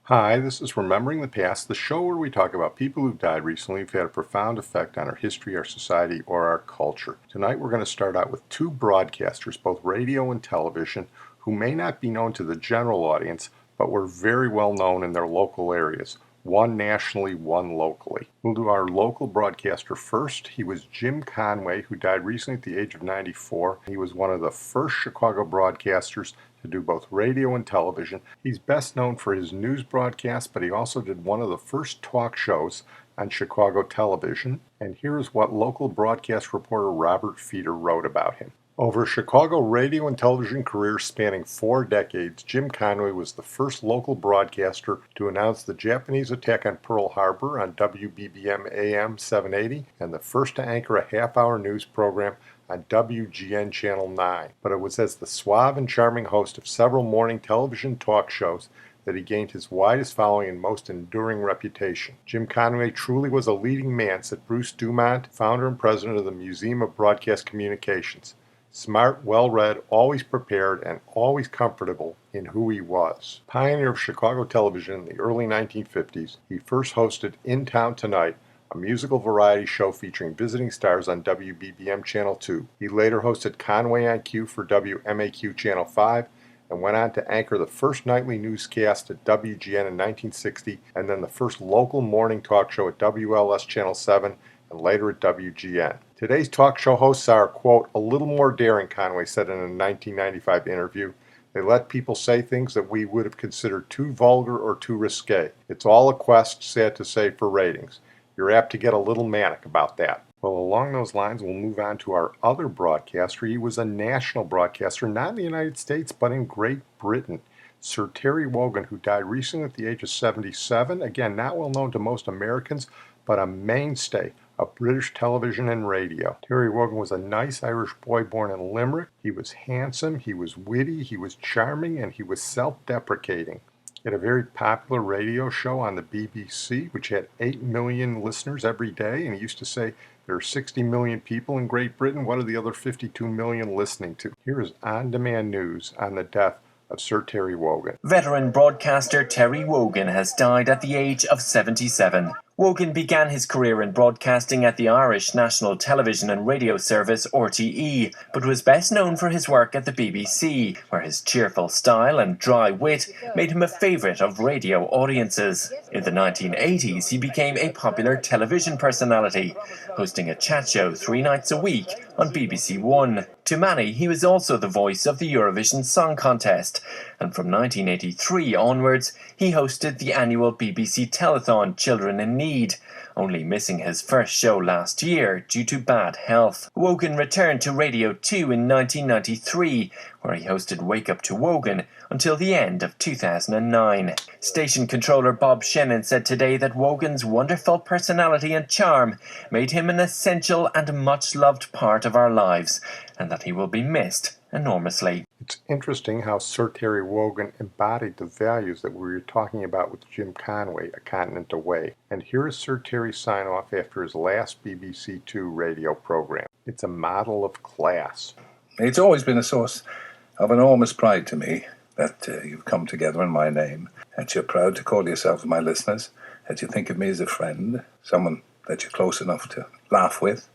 Hi, this is Remembering the Past, the show where we talk about people who've died recently who've had a profound effect on our history, our society, or our culture. Tonight we're going to start out with two broadcasters, both radio and television, who may not be known to the general audience, but were very well known in their local areas. One nationally, one locally. We'll do our local broadcaster first. He was Jim Conway, who died recently at the age of 94. He was one of the first Chicago broadcasters to do both radio and television. He's best known for his news broadcasts, but he also did one of the first talk shows on Chicago television. And here's what local broadcast reporter Robert Feeder wrote about him. Over a Chicago radio and television career spanning 4 decades, Jim Conway was the first local broadcaster to announce the Japanese attack on Pearl Harbor on WBBM AM 780 and the first to anchor a half-hour news program on WGN Channel 9. But it was as the suave and charming host of several morning television talk shows that he gained his widest following and most enduring reputation. Jim Conway truly was a leading man, said Bruce Dumont, founder and president of the Museum of Broadcast Communications. Smart, well-read, always prepared, and always comfortable in who he was. Pioneer of Chicago television in the early 1950s, he first hosted In Town Tonight, a musical variety show featuring visiting stars on WBBM Channel 2. He later hosted Conway on Q for WMAQ Channel 5 and went on to anchor the first nightly newscast at WGN in 1960 and then the first local morning talk show at WLS Channel 7 and later at WGN. Today's talk show hosts are, quote, a little more daring, Conway said in a 1995 interview. They let people say things that we would have considered too vulgar or too risque. It's all a quest, sad to say, for ratings. You're apt to get a little manic about that. Well, along those lines, we'll move on to our other broadcaster. He was a national broadcaster, not in the United States, but in Great Britain. Sir Terry Wogan, who died recently at the age of 77, again, not well known to most Americans, but a mainstay of British television and radio. Terry Wogan was a nice Irish boy born in Limerick. He was handsome, he was witty, he was charming, and he was self-deprecating. He had a very popular radio show on the BBC, which had 8 million listeners every day, and he used to say, there are 60 million people in Great Britain. What are the other 52 million listening to? Here is on-demand news on the death of Sir Terry Wogan. Veteran broadcaster Terry Wogan has died at the age of 77. Wogan began his career in broadcasting at the Irish National Television and Radio Service, RTE, but was best known for his work at the BBC, where his cheerful style and dry wit made him a favourite of radio audiences. In the 1980s, he became a popular television personality, hosting a chat show 3 nights a week on BBC One. To many, he was also the voice of the Eurovision Song Contest, and from 1983 onwards, he hosted the annual BBC telethon Children in Need, only missing his first show last year due to bad health. Wogan returned to Radio 2 in 1993, where he hosted Wake Up to Wogan until the end of 2009. Station controller Bob Shannon said today that Wogan's wonderful personality and charm made him an essential and much-loved part of our lives, and that he will be missed enormously. It's interesting how Sir Terry Wogan embodied the values that we were talking about with Jim Conway a continent away. And here is Sir Terry's sign-off after his last BBC Two radio program. It's a model of class. It's always been a source of enormous pride to me that you've come together in my name, that you're proud to call yourselves my listeners, that you think of me as a friend, someone that you're close enough to laugh with,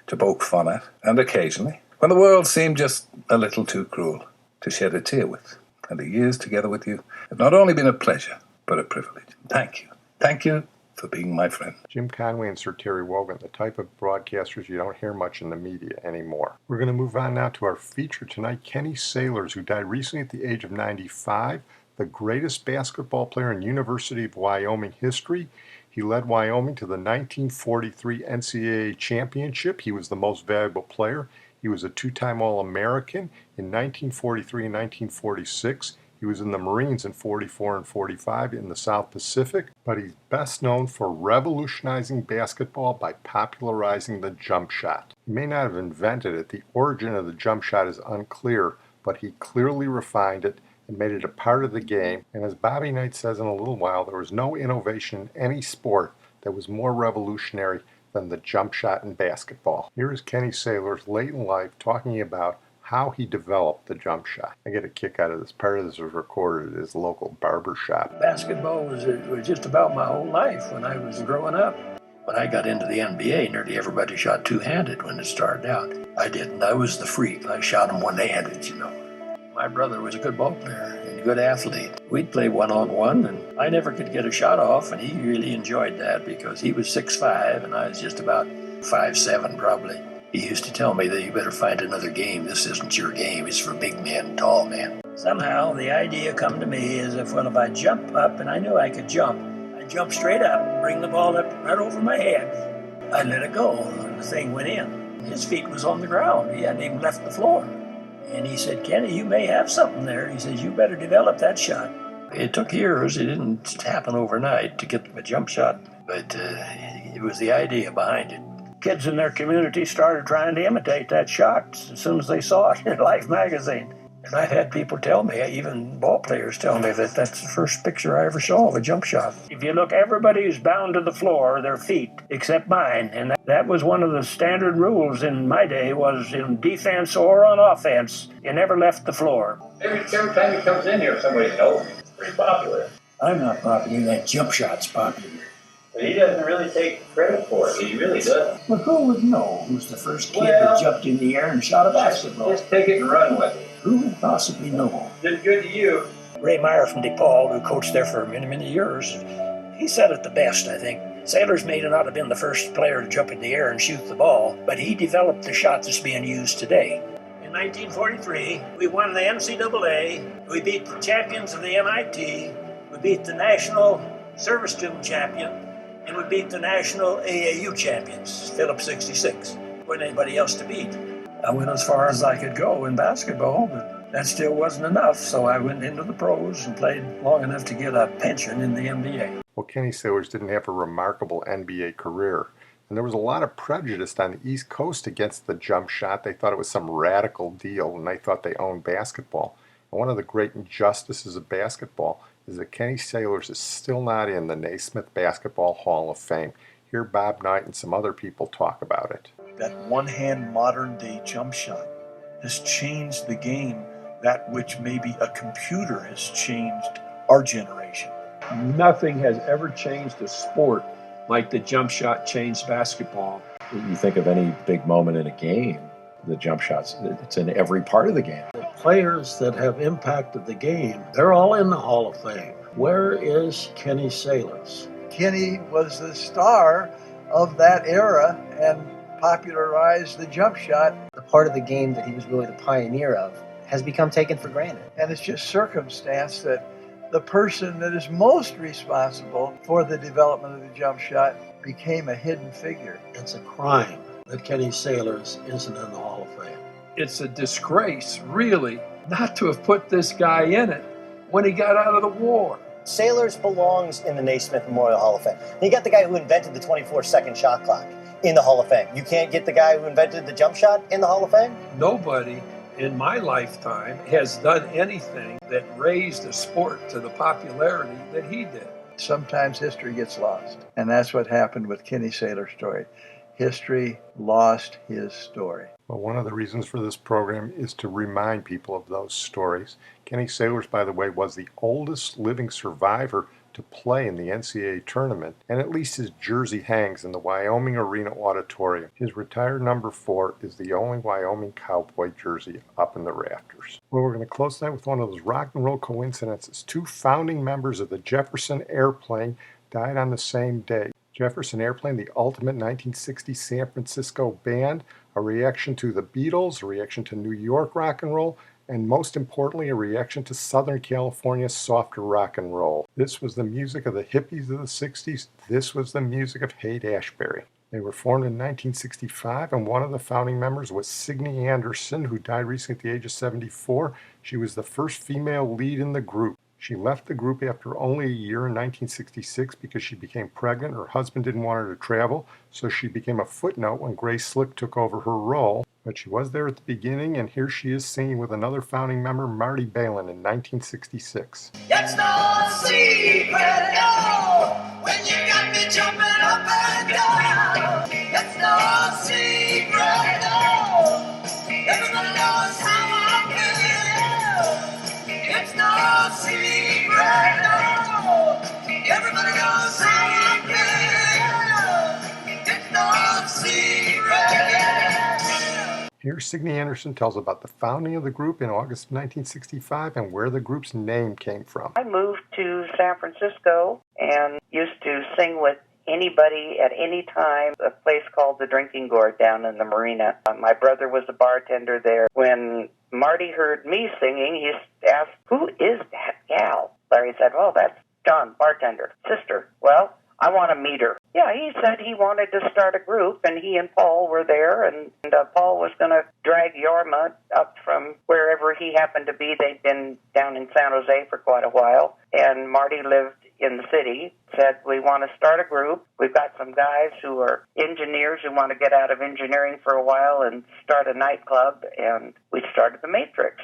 to poke fun at, and occasionally, when the world seemed just a little too cruel, to shed a tear with. And the years together with you have not only been a pleasure, but a privilege. Thank you. Thank you for being my friend. Jim Conway and Sir Terry Wogan, the type of broadcasters you don't hear much in the media anymore. We're going to move on now to our feature tonight, Kenny Sailors, who died recently at the age of 95, the greatest basketball player in University of Wyoming history. He led Wyoming to the 1943 NCAA championship. He was the most valuable player. He was a 2-time All-American in 1943 and 1946. He was in the Marines in 44 and 45 in the South Pacific, but he's best known for revolutionizing basketball by popularizing the jump shot. He may not have invented it. The origin of the jump shot is unclear, but he clearly refined it and made it a part of the game. And as Bobby Knight says in a little while, there was no innovation in any sport that was more revolutionary than the jump shot in basketball. Here is Kenny Sailors late in life talking about how he developed the jump shot. I get a kick out of this. Part of this was recorded at his local barber shop. Basketball was just about my whole life when I was growing up. When I got into the NBA, nearly everybody shot two-handed when it started out. I didn't. I was the freak. I shot them one-handed, you know. My brother was a good ball player and a good athlete. We'd play one-on-one, and I never could get a shot off, and he really enjoyed that because he was 6'5", and I was just about 5'7", probably. He used to tell me that you better find another game. This isn't your game. It's for big men, tall men. Somehow, the idea come to me as if I jump up, and I knew I could jump, I'd jump straight up, bring the ball up right over my head. I'd let it go, and the thing went in. His feet was on the ground. He hadn't even left the floor. And he said, Kenny, you may have something there. He says, you better develop that shot. It took years. It didn't happen overnight to get a jump shot, but it was the idea behind it. Kids in their community started trying to imitate that shot as soon as they saw it in Life magazine. And I've had people tell me, even ball players tell me, that that's the first picture I ever saw of a jump shot. If you look, everybody's bound to the floor, their feet, except mine. And that was one of the standard rules in my day, was in defense or on offense, you never left the floor. Every time he comes in here, somebody knows him. It's pretty popular. I'm not popular, that jump shot's popular. But he doesn't really take credit for it. He really doesn't. Well, who would know who's the first kid that jumped in the air and shot a basketball? Just take it and run with it. Who would possibly know? Did good to you. Ray Meyer from DePaul, who coached there for many, many years, he said it the best, I think. Sailors may not have been the first player to jump in the air and shoot the ball, but he developed the shot that's being used today. In 1943, we won the NCAA, we beat the champions of the NIT, we beat the national service student champion, and we beat the national AAU champions, Phillips 66. Wasn't anybody else to beat. I went as far as I could go in basketball, but that still wasn't enough, so I went into the pros and played long enough to get a pension in the NBA. Well, Kenny Sailors didn't have a remarkable NBA career, and there was a lot of prejudice on the East Coast against the jump shot. They thought it was some radical deal, and they thought they owned basketball. And one of the great injustices of basketball is that Kenny Sailors is still not in the Naismith Basketball Hall of Fame. Hear Bob Knight and some other people talk about it. That one-hand modern-day jump shot has changed the game, that which maybe a computer has changed our generation. Nothing has ever changed a sport like the jump shot changed basketball. You think of any big moment in a game, the jump shots, it's in every part of the game. The players that have impacted the game, they're all in the Hall of Fame. Where is Kenny Sailors? Kenny was the star of that era and popularized the jump shot. The part of the game that he was really the pioneer of has become taken for granted. And it's just circumstance that the person that is most responsible for the development of the jump shot became a hidden figure. It's a crime that Kenny Sailors isn't in the Hall of Fame. It's a disgrace, really, not to have put this guy in it when he got out of the war. Sailors belongs in the Naismith Memorial Hall of Fame. You got the guy who invented the 24-second shot clock in the Hall of Fame. You can't get the guy who invented the jump shot in the Hall of Fame? Nobody in my lifetime has done anything that raised the sport to the popularity that he did. Sometimes history gets lost, and that's what happened with Kenny Sailor's story. History lost his story. Well, one of the reasons for this program is to remind people of those stories. Kenny Sailors, by the way, was the oldest living survivor to play in the NCAA tournament, and at least his jersey hangs in the Wyoming Arena Auditorium. His retired number 4 is the only Wyoming Cowboy jersey up in the rafters. Well, we're going to close that with one of those rock and roll coincidences. 2 founding members of the Jefferson Airplane died on the same day. Jefferson Airplane, the ultimate 1960 San Francisco band, a reaction to the Beatles, a reaction to New York rock and roll, and most importantly, a reaction to Southern California's softer rock and roll. This was the music of the hippies of the 60s. This was the music of Haight-Ashbury. They were formed in 1965, and one of the founding members was Signe Anderson, who died recently at the age of 74. She was the first female lead in the group. She left the group after only a year in 1966 because she became pregnant. Her husband didn't want her to travel, so she became a footnote when Grace Slick took over her role. But she was there at the beginning, and here she is singing with another founding member, Marty Balin, in 1966. It's no secret, no, when you got me jumping up and down. It's no secret, no, everybody knows how Here, Signe Anderson tells about the founding of the group in August of 1965 and where the group's name came from. I moved to San Francisco and used to sing with anybody at any time, a place called the Drinking Gourd down in the marina. My brother was a bartender there. When Marty heard me singing, he asked, "Who is that gal?" Larry said, "Oh, that's John, bartender, sister." "Well, I want to meet her." Yeah, he said he wanted to start a group, and he and Paul were there, and Paul was going to drag Yorma up from wherever he happened to be. They'd been down in San Jose for quite a while, and Marty lived in the city, said, "We want to start a group. We've got some guys who are engineers who want to get out of engineering for a while and start a nightclub," and we started the Matrix.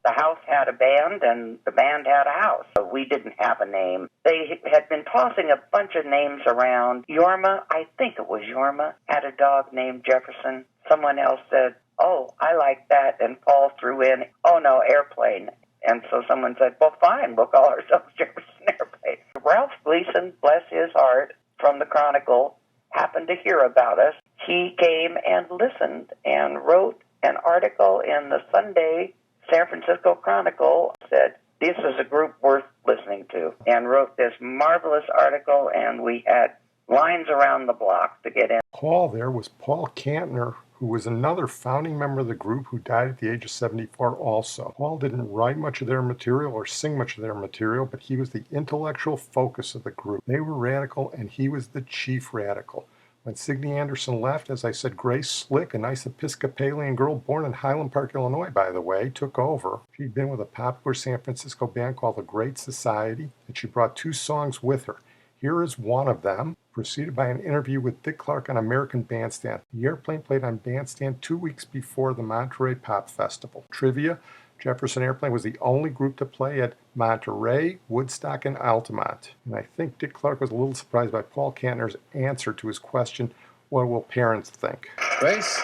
The house had a band, and the band had a house. So we didn't have a name. They had been tossing a bunch of names around. Yorma, I think it was Yorma, had a dog named Jefferson. Someone else said, "Oh, I like that," and Paul threw in, "Oh no, Airplane." And so someone said, "Well, fine, we'll call ourselves Jefferson Airplane." Ralph Gleason, bless his heart, from the Chronicle, happened to hear about us. He came and listened and wrote an article in the Sunday San Francisco Chronicle, said, "This is a group worth listening to," and wrote this marvelous article, and we had lines around the block to get in. Paul there was Paul Kantner, who was another founding member of the group who died at the age of 74 also. Paul didn't write much of their material or sing much of their material, but he was the intellectual focus of the group. They were radical, and he was the chief radical. When Signe Anderson left, as I said, Grace Slick, a nice Episcopalian girl born in Highland Park, Illinois, by the way, took over. She'd been with a popular San Francisco band called The Great Society, and she brought 2 songs with her. Here is one of them, preceded by an interview with Dick Clark on American Bandstand. The Airplane played on Bandstand 2 weeks before the Monterey Pop Festival. Trivia: Jefferson Airplane was the only group to play at Monterey, Woodstock, and Altamont. And I think Dick Clark was a little surprised by Paul Kantner's answer to his question, "What will parents think?" Grace,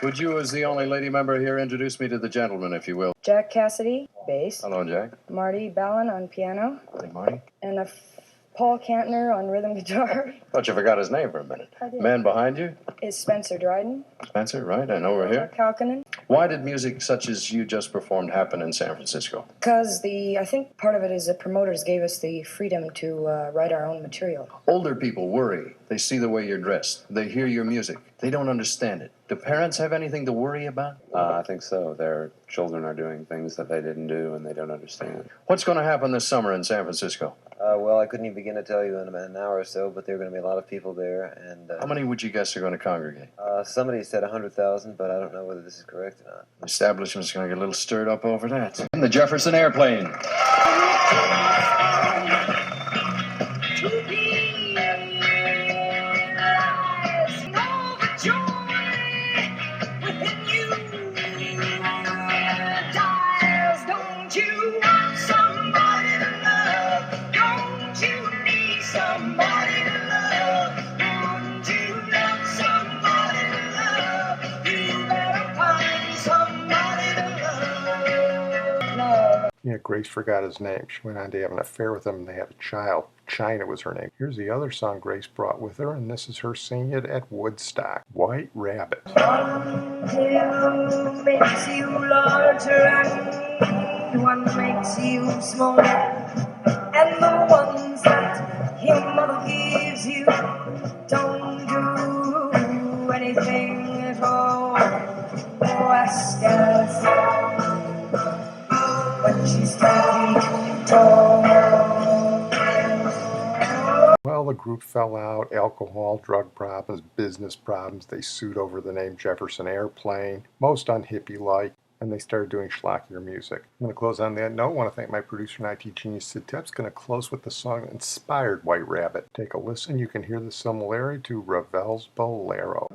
would you, as the only lady member here, introduce me to the gentlemen, if you will? Jack Cassidy, bass. Hello, Jack. Marty Ballin on piano. Hey, Marty. And Paul Kantner on rhythm guitar. Thought you forgot his name for a minute. I did. Man behind you? Is Spencer Dryden. Spencer, right? I know we're here. Kalkinen. Why did music such as you just performed happen in San Francisco? Because I think part of it is the promoters gave us the freedom to write our own material. Older people worry. They see the way you're dressed. They hear your music. They don't understand it. Do parents have anything to worry about? I think so. Their children are doing things that they didn't do and they don't understand. What's going to happen this summer in San Francisco? Well, I couldn't even begin to tell you in an hour or so, but there are going to be a lot of people there. And how many would you guess are going to congregate? Somebody said 100,000, but I don't know whether this is correct or not. The establishment's going to get a little stirred up over that. And the Jefferson Airplane. Yeah, Grace forgot his name. She went on to have an affair with him, and they had a child. China was her name. Here's the other song Grace brought with her, and this is her singing it at Woodstock. White Rabbit. One tail makes you larger and one makes you smaller, and the ones that your mother gives you don't do anything at all. Oh, ask us. When she's standing tall. Well, the group fell out. Alcohol, drug problems, business problems. They sued over the name Jefferson Airplane, most unhippie-like, and they started doing schlockier music. I'm going to close on that note. I want to thank my producer and IT genius, Sid Tepp's going to close with the song that inspired White Rabbit. Take a listen. You can hear the similarity to Ravel's Bolero.